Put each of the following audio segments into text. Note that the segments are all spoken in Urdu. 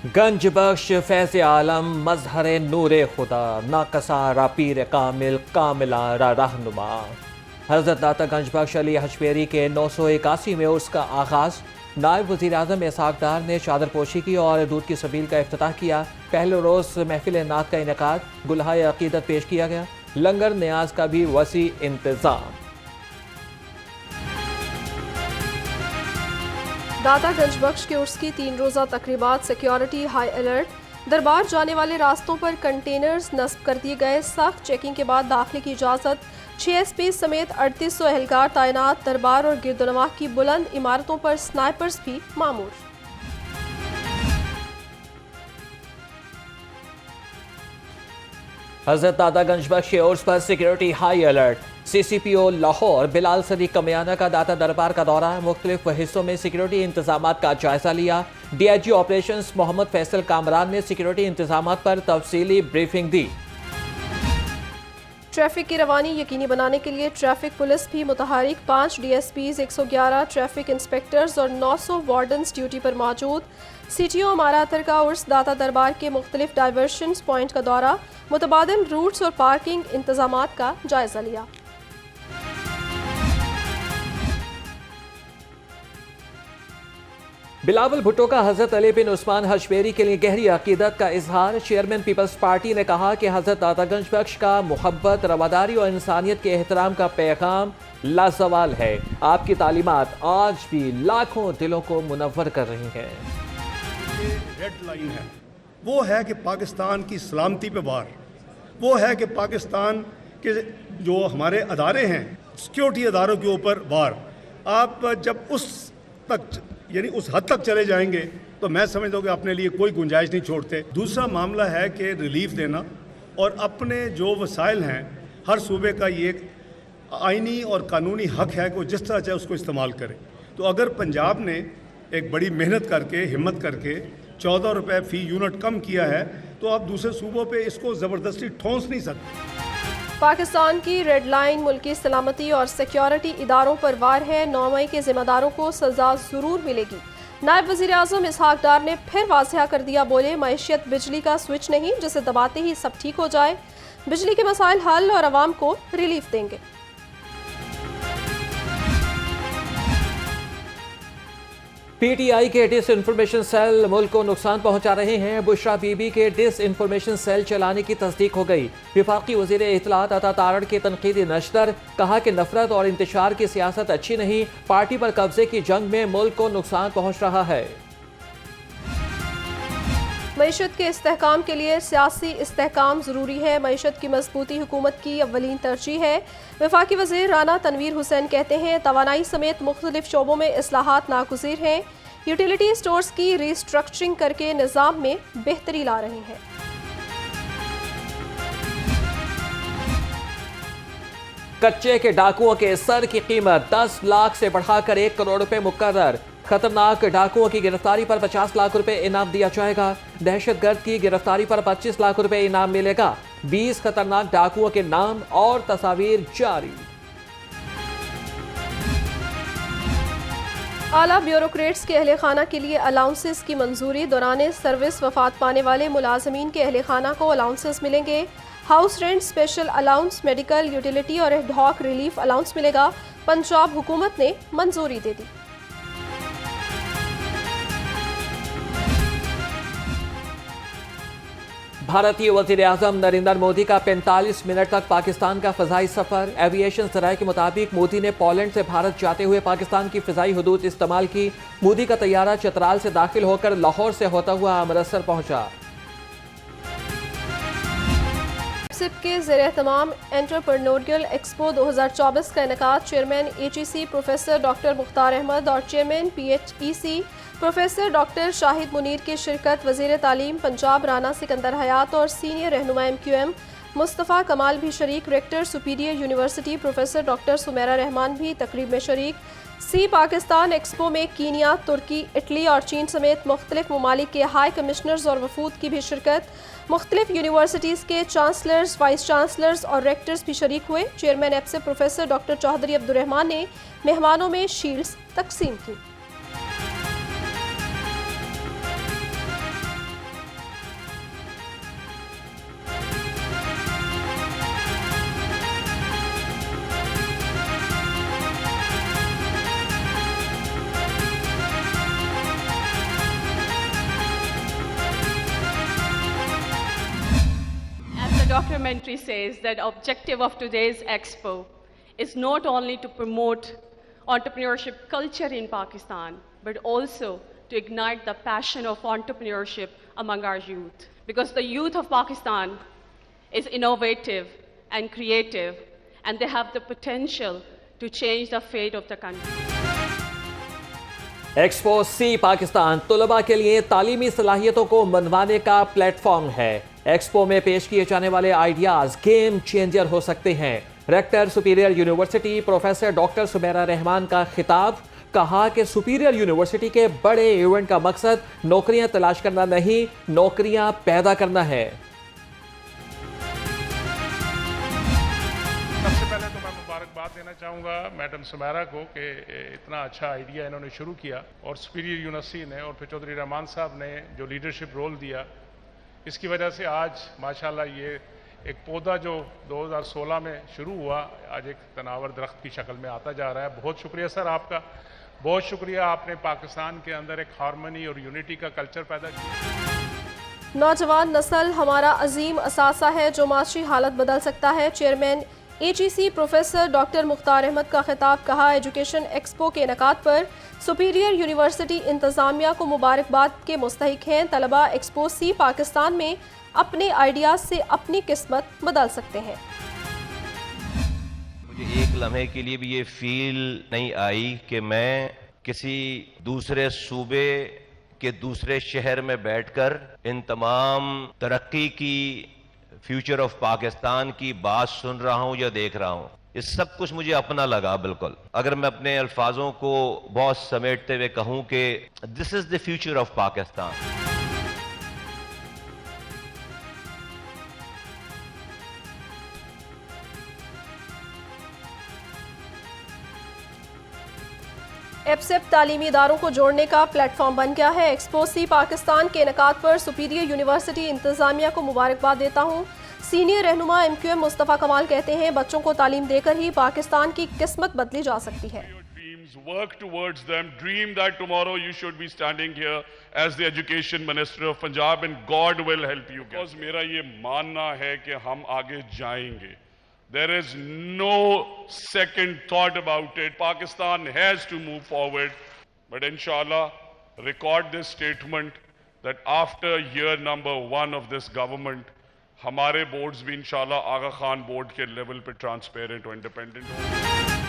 گنج بخش فیض عالم مظہر نور خدا ناقصا را پیر کامل کاملا را رہنما۔ حضرت داتا گنج بخش علی حجویری کے 981 میں عرس کا آغاز۔ نائب وزیر اعظم اسحاق ڈار نے چادر پوشی کی اور دودھ کی سبیل کا افتتاح کیا۔ پہلے روز محفل نعت کا انعقاد، گلہائے عقیدت پیش کیا گیا، لنگر نیاز کا بھی وسیع انتظام۔ داتا گنج بخش کے عرس کی 3 روزہ تقریبات، سیکیورٹی ہائی الرٹ۔ دربار جانے والے راستوں پر کنٹینرز نصب کر دیے گئے، سخت چیکنگ کے بعد داخلے کی اجازت۔ 6 ایس پی سمیت 3800 اہلکار تعینات، دربار اور گردنواح کی بلند عمارتوں پر سنائپرز بھی مامور۔ حضرت داتا گنج بخش کے عرس پر سیکیورٹی ہائی الرٹ۔ سی سی پی او لاہور بلال صدیق کمیانہ کا داتا دربار کا دورہ، مختلف حصوں میں سیکیورٹی انتظامات کا جائزہ لیا۔ ڈی آئی جی آپریشنز محمد فیصل کامران نے سیکیورٹی انتظامات پر تفصیلی بریفنگ دی۔ ٹریفک کی روانی یقینی بنانے کے لیے ٹریفک پولیس بھی متحرک، 5 D S Ps, 111 traffic inspectors اور 900 وارڈنز ڈیوٹی پر موجود۔ سی ٹی او امارا اتر کا عرس داتا دربار کے مختلف ڈائیورشنز پوائنٹ کا دورہ، متبادل روٹس اور پارکنگ انتظامات کا جائزہ لیا۔ بلاول بھٹو کا حضرت علی بن عثمان حجویری کے لیے گہری عقیدت کا اظہار۔ چیئرمین پیپلز پارٹی نے کہا کہ حضرت داتا گنج بخش کا محبت، رواداری اور انسانیت کے احترام کا پیغام لازوال ہے۔ آپ کی تعلیمات آج بھی لاکھوں دلوں کو منور کر رہی ہیں۔ ریڈ لائن ہے، وہ ہے کہ پاکستان کی سلامتی پہ وار، وہ ہے کہ پاکستان کے جو ہمارے ادارے ہیں، سیکیورٹی اداروں کے اوپر وار۔ آپ جب اس تک یعنی اس حد تک چلے جائیں گے تو میں سمجھتا ہوں کہ اپنے لیے کوئی گنجائش نہیں چھوڑتے۔ دوسرا معاملہ ہے کہ ریلیف دینا، اور اپنے جو وسائل ہیں ہر صوبے کا یہ ایک آئینی اور قانونی حق ہے کہ وہ جس طرح چاہے اس کو استعمال کرے۔ تو اگر پنجاب نے ایک بڑی محنت کر کے، ہمت کر کے 14 روپے فی یونٹ کم کیا ہے، تو آپ دوسرے صوبوں پہ اس کو زبردستی ٹھونس نہیں سکتے۔ پاکستان کی ریڈ لائن ملکی سلامتی اور سیکیورٹی اداروں پر وار ہے، 9 مئی کے ذمہ داروں کو سزا ضرور ملے گی۔ نائب وزیر اعظم اسحاق ڈار نے پھر واضح کر دیا، بولے معیشت بجلی کا سوئچ نہیں جسے دباتے ہی سب ٹھیک ہو جائے، بجلی کے مسائل حل اور عوام کو ریلیف دیں گے۔ پی ٹی آئی کے ڈس انفارمیشن سیل ملک کو نقصان پہنچا رہے ہیں۔ بشرا بی بی کے ڈس انفارمیشن سیل چلانے کی تصدیق ہو گئی۔ وفاقی وزیر اطلاعات عطا تارڑ کی تنقیدی نشر، کہا کہ نفرت اور انتشار کی سیاست اچھی نہیں، پارٹی پر قبضے کی جنگ میں ملک کو نقصان پہنچ رہا ہے۔ معیشت کے استحکام کے لیے سیاسی استحکام ضروری ہے، معیشت کی مضبوطی حکومت کی اولین ترجیح ہے۔ وفاقی وزیر رانا تنویر حسین کہتے ہیں، توانائی سمیت مختلف شعبوں میں اصلاحات ناگزیر ہیں، یوٹیلیٹی سٹورز کی ری اسٹرکچرنگ کر کے نظام میں بہتری لا رہے ہیں۔ کچے کے ڈاکوؤں کے سر کی قیمت 10 لاکھ سے بڑھا کر 1 کروڑ روپے مقرر۔ خطرناک ڈاکوؤں کی گرفتاری پر 50 لاکھ روپے انعام دیا جائے گا۔ دہشت گرد کی گرفتاری پر 25 لاکھ روپے انعام ملے گا۔ 20 خطرناک ڈاکوؤں کے نام اور تصاویر جاری۔ اعلیٰ بیوروکریٹس کے اہل خانہ کے لیے الاؤنسز کی منظوری، دوران سروس وفات پانے والے ملازمین کے اہل خانہ کو الاؤنسز ملیں گے۔ House rent special allowance, medical, utility اور ایڈ ہاک ریلیف الاؤنس ملے گا۔ پنجاب حکومت نے منظوری دے دی۔ بھارتی وزیر اعظم نریندر مودی کا 45 منٹ تک پاکستان کا فضائی سفر۔ ایویشن ذرائع کے مطابق مودی نے پولینڈ سے بھارت جاتے ہوئے پاکستان کی فضائی حدود استعمال کی۔ مودی کا طیارہ چترال سے داخل ہو کر لاہور سے ہوتا ہوا امرتسر پہنچا۔ سپ کے زیر اہتمام انٹرپرنوریل ایکسپو 2024 کا انعقاد، چیئرمین ایچ ای سی پروفیسر ڈاکٹر مختار احمد اور چیئرمین پی ایچ ای سی پروفیسر ڈاکٹر شاہد منیر کی شرکت۔ وزیر تعلیم پنجاب رانا سکندر حیات اور سینئر رہنما ایم کیو ایم مصطفیٰ کمال بھی شریک۔ Rector superior university professor doctor Sameera Rehman بھی تقریب میں شریک۔ سی پاکستان ایکسپو میں کینیا، ترکی، اٹلی اور چین سمیت مختلف ممالک کے ہائی کمشنرز اور وفود کی بھی شرکت۔ مختلف یونیورسٹیز کے چانسلرز، وائس چانسلرز اور ریکٹرز بھی شریک ہوئے۔ Chairman APSUP professor doctor Chaudhry Abdul Rehman نے مہمانوں میں شیلڈز تقسیم کی۔ documentary says that the objective of today's expo is not only to promote entrepreneurship culture in Pakistan, but also to ignite the passion of entrepreneurship among our youth. Because the youth of Pakistan is innovative and creative, and they have the potential to change the fate of the country. Expo C Pakistan طلباء کے لیے تعلیمی صلاحیتوں کو منوانے کا پلیٹ فارم ہے۔ ایکسپو میں پیش کیے جانے والے آئیڈیاز گیم چینجر ہو سکتے ہیں۔ Rector superior university professor doctor Sameera Rehman کا خطاب، کہا کہ سپیریئر یونیورسٹی کے بڑے ایونٹ کا مقصد نوکریاں تلاش کرنا نہیں، نوکریاں پیدا کرنا ہے۔ سب سے پہلے تو میں مبارکباد دینا چاہوں گا میڈم سمیرہ کو کہ اتنا اچھا آئیڈیا انہوں نے شروع کیا، اور سپیریئر یونیورسٹی نے اور پھر چودھری رحمان صاحب نے جو لیڈرشپ رول دیا، اس کی وجہ سے آج ماشاءاللہ یہ ایک پودا جو 2016 میں شروع ہوا آج ایک تناور درخت کی شکل میں آتا جا رہا ہے۔ بہت شکریہ سر آپ کا، بہت شکریہ، آپ نے پاکستان کے اندر ایک ہارمنی اور یونٹی کا کلچر پیدا کیا۔ نوجوان نسل ہمارا عظیم اثاثہ ہے جو معاشی حالت بدل سکتا ہے۔ چیئرمین ایچ.ای.سی پروفیسر ڈاکٹر مختار احمد کا خطاب، کہا ایجوکیشن ایکسپو کے انعقاد پر سپیریئر یونیورسٹی انتظامیہ کو مبارکباد کے مستحق ہیں۔ طلباء ایکسپو سی پاکستان میں اپنے آئیڈیاز سے اپنی قسمت بدل سکتے ہیں۔ مجھے ایک لمحے کے لیے بھی یہ فیل نہیں آئی کہ میں کسی دوسرے صوبے کے دوسرے شہر میں بیٹھ کر ان تمام ترقی کی، فیوچر آف پاکستان کی بات سن رہا ہوں یا دیکھ رہا ہوں۔ یہ سب کچھ مجھے اپنا لگا بالکل۔ اگر میں اپنے الفاظوں کو بہت سمیٹتے ہوئے کہوں کہ دس از دی فیوچر آف پاکستان۔ ایپسیپ تعلیمی اداروں کو جوڑنے کا پلیٹ فارم بن گیا ہے۔ ایکسپو سی پاکستان کے انعقاد پر سپیریئر یونیورسٹی انتظامیہ کو مبارکباد دیتا ہوں۔ سینئر رہنما ایم کیو ایم مصطفیٰ کمال کہتے ہیں بچوں کو تعلیم دے کر ہی پاکستان کی قسمت بدلی جا سکتی ہے۔ Work towards them, dream that tomorrow you should be standing here as the Education Minister of Punjab and God will help you. Because میرا یہ ماننا ہے کہ ہم آگے جائیں گے۔ There is no second thought about it. Pakistan has to move forward. But inshallah, record this statement that after year number 1 of this government, ہمارے بورڈز بھی انشاءاللہ آغا خان بورڈ کے لیول پہ ٹرانسپیرنٹ اور انڈیپینڈنٹ ہوں۔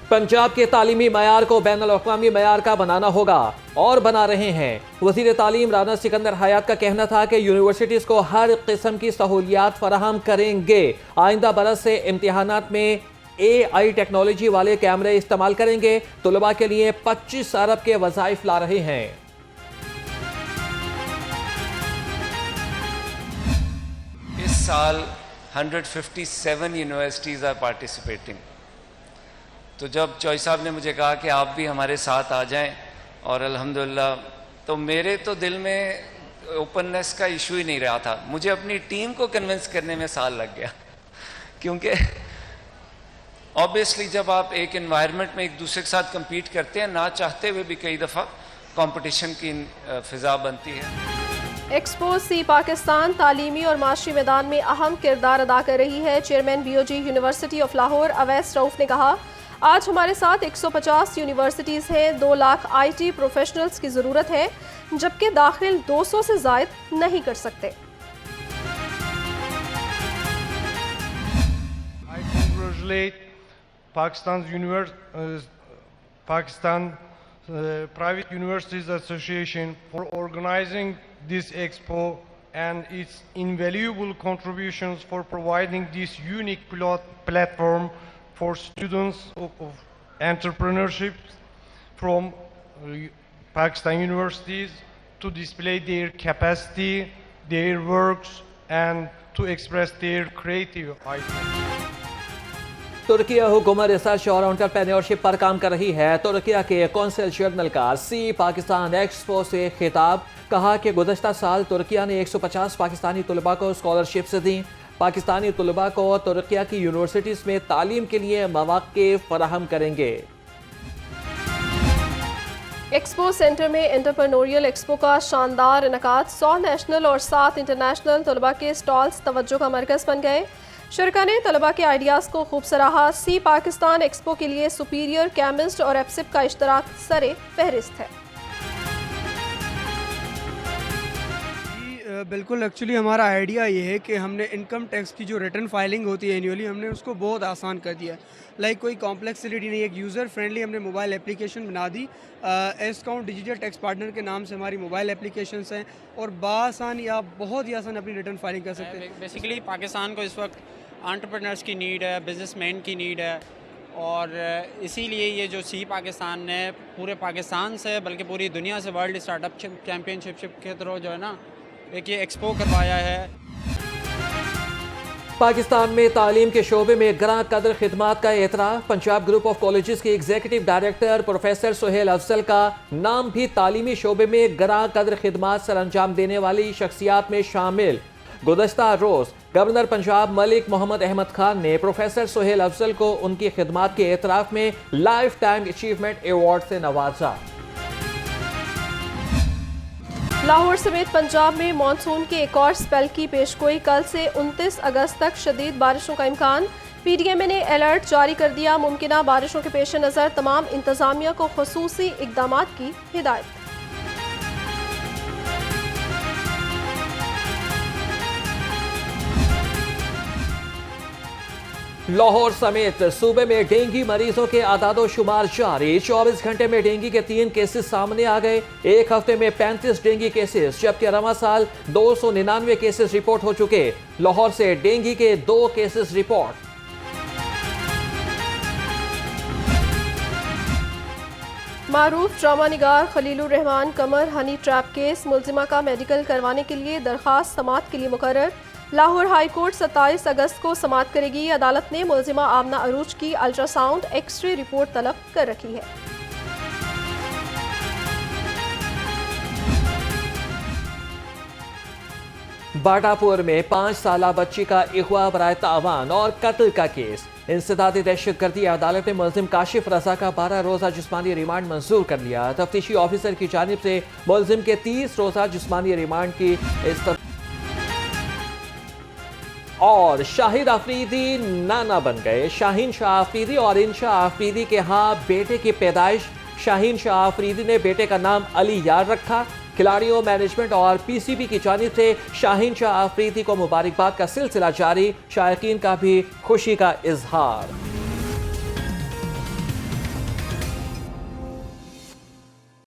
پنجاب کے تعلیمی معیار کو بین الاقوامی معیار کا بنانا ہوگا اور بنا رہے ہیں۔ وزیر تعلیم رانا سکندر حیات کا کہنا تھا کہ یونیورسٹیز کو ہر قسم کی سہولیات فراہم کریں گے۔ آئندہ برس سے امتحانات میں AI ٹیکنالوجی والے کیمرے استعمال کریں گے۔ طلباء کے لیے 25 ارب کے وظائف لا رہے ہیں۔ اس سال 157 یونیورسٹیز آر پارٹیسپیٹنگ۔ تو جب چوئی صاحب نے مجھے کہا کہ آپ بھی ہمارے ساتھ آ جائیں، اور الحمدللہ تو میرے تو دل میں اوپننس کا ایشو ہی نہیں رہا تھا، مجھے اپنی ٹیم کو کنونس کرنے میں سال لگ گیا، کیونکہ آبویسلی جب آپ ایک انوائرمنٹ میں ایک دوسرے کے ساتھ کمپیٹ کرتے ہیں، نہ چاہتے ہوئے بھی کئی دفعہ کمپٹیشن کی فضا بنتی ہے۔ ایکسپو سی پاکستان تعلیمی اور معاشی میدان میں اہم کردار ادا کر رہی ہے۔ Chairman BOG university of Lahore Awais Rauf نے کہا آج ہمارے ساتھ 150 یونیورسٹیز ہیں، 2 لاکھ IT پروفیشنلز کی ضرورت ہے، جبکہ داخل 200 سے زائد نہیں کر سکتے۔ I congratulate Pakistan Private Universities Association for organizing this expo and its invaluable contributions for providing this unique platform for students of entrepreneurship from Pakistan universities to display their capacity, their works, and to express their creative ideas. Türkiye حکومت ریسرچ اور انٹرپرینیورشپ پر کام کر رہی ہے۔ ترکیہ کے کونسل جنرل کا سی پاکستان ایکسپو سے خطاب، کہا کہ گزشتہ سال ترکیہ نے 150 پاکستانی طلباء کو اسکالرشپس دیں۔ پاکستانی طلباء کو ترکیہ کی یونیورسٹیز میں تعلیم کے لیے مواقع فراہم کریں گے۔ ایکسپو سینٹر میں انٹرپرنوریل ایکسپو کا شاندار انعقاد، 100 نیشنل اور 7 انٹرنیشنل طلباء کے سٹالز توجہ کا مرکز بن گئے۔ شرکاء نے طلباء کے آئیڈیاز کو خوب سراہا۔ سی پاکستان ایکسپو کے لیے سپیریئر، کیمسٹ اور ایپسپ کا اشتراک سر فہرست ہے۔ بالکل، ایکچولی ہمارا آئیڈیا یہ ہے کہ ہم نے انکم ٹیکس کی جو ریٹرن فائلنگ ہوتی ہے اینیولی، ہم نے اس کو بہت آسان کر دیا ہے۔ کوئی کمپلیکسٹی نہیں، ایک یوزر فرینڈلی ہم نے موبائل اپلیکیشن بنا دی۔ S count digital tax partner کے نام سے ہماری موبائل اپلیکیشنس ہیں اور بآسانی آپ بہت ہی آسان اپنی ریٹرن فائلنگ کر سکتے ہیں۔ بیسیکلی پاکستان کو اس وقت انٹرپرینرز کی نیڈ ہے، بزنس مین کی نیڈ ہے، اور اسی لیے یہ جو سی پاکستان نے پورے پاکستان سے بلکہ پوری دنیا سے ورلڈ اسٹارٹ اپ چیمپئن شپ کے تھرو جو ہے نا ایک یہ ایکسپو کروایا ہے۔ پاکستان میں تعلیم کے شعبے میں گراں قدر خدمات کا اعتراف، پنجاب گروپ آف کالجز کے ایگزیکٹو ڈائریکٹر پروفیسر سہیل افضل کا نام بھی تعلیمی شعبے میں گراں قدر خدمات سر انجام دینے والی شخصیات میں شامل۔ گزشتہ روز گورنر پنجاب ملک محمد احمد خان نے پروفیسر سہیل افضل کو ان کی خدمات کے اعتراف میں لائف ٹائم اچیومنٹ ایوارڈ سے نوازا۔ لاہور سمیت پنجاب میں مانسون کے ایک اور سپیل کی پیشگوئی، کل سے 29 اگست تک شدید بارشوں کا امکان۔ پی ڈی ایم اے نے الرٹ جاری کر دیا، ممکنہ بارشوں کے پیش نظر تمام انتظامیہ کو خصوصی اقدامات کی ہدایت۔ لاہور سمیت صوبے میں ڈینگی مریضوں کے اعداد و شمار جاری، 24 گھنٹے میں ڈینگی کے 3 کیسز سامنے آ گئے۔ ایک ہفتے میں 35 ڈینگی کیسز، جبکہ رواں سال 299 کیسز رپورٹ ہو چکے۔ لاہور سے ڈینگی کے 2 کیسز رپورٹ۔ معروف ڈرامہ نگار خلیل الرحمان قمر ہنی ٹریپ کیس، ملزمہ کا میڈیکل کروانے کے لیے درخواست سماعت کے لیے مقرر۔ لاہور ہائی کورٹ 27 اگست کو سماعت کرے گی۔ عدالت نے ملزمہ آمنہ عروج کی ultra sound X ray report طلب کر رکھی ہے۔ باٹا پور میں 5 سالہ بچی کا اغوا برائے تاوان اور قتل کا کیس، انسدادی دہشت گردی۔ عدالت نے ملزم کاشف رضا کا 12 روزہ جسمانی ریمانڈ منظور کر لیا۔ تفتیشی آفیسر کی جانب سے ملزم کے 30 روزہ جسمانی ریمانڈ کی اور شاہد آفریدی نانا بن گئے۔ شاہین شاہ آفریدی اور انشا آفریدی کے ہاں بیٹے کی پیدائش۔ شاہین شاہ آفریدی نے بیٹے کا نام علی یار رکھا۔ کھلاڑیوں، مینجمنٹ اور پی سی بی کی جانب سے شاہین شاہ آفریدی کو مبارکباد کا سلسلہ جاری، شائقین کا بھی خوشی کا اظہار۔